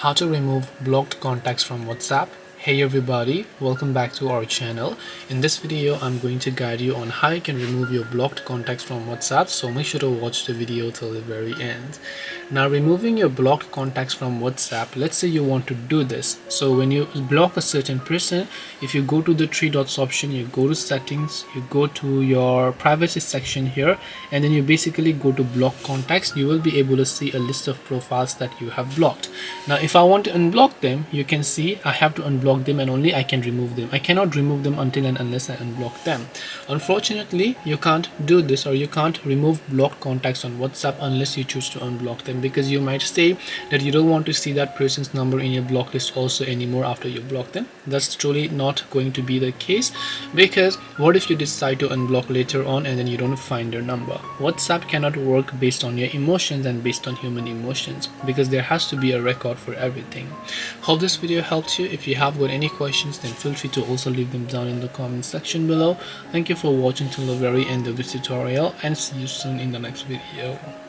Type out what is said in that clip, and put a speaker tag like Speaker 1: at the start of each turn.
Speaker 1: How to remove blocked contacts from WhatsApp. Hey everybody, welcome back to our channel. In this video I'm going to guide you on how you can remove your blocked contacts from WhatsApp, so make sure to watch the video till the very end. Now, removing your blocked contacts from WhatsApp, let's say you want to do this. So when you block a certain person, if you go to the three dots option, you go to settings, you go to your privacy section here, and then you basically go to block contacts. You will be able to see a list of profiles that you have blocked. Now if I want to unblock them, you can see I have to unblock them and only I can remove them. I cannot remove them until and unless I unblock them. Unfortunately, you can't do this, or you can't remove blocked contacts on WhatsApp unless you choose to unblock them, because you might say that you don't want to see that person's number in your block list also anymore after you block them. That's truly not going to be the case, because what if you decide to unblock later on and then you don't find their number? WhatsApp cannot work based on your emotions and based on human emotions, because there has to be a record for everything. Hope this video helped you. If you have got any questions, then feel free to also leave them down in the comment section below. Thank you for watching till the very end of this tutorial, and see you soon in the next video.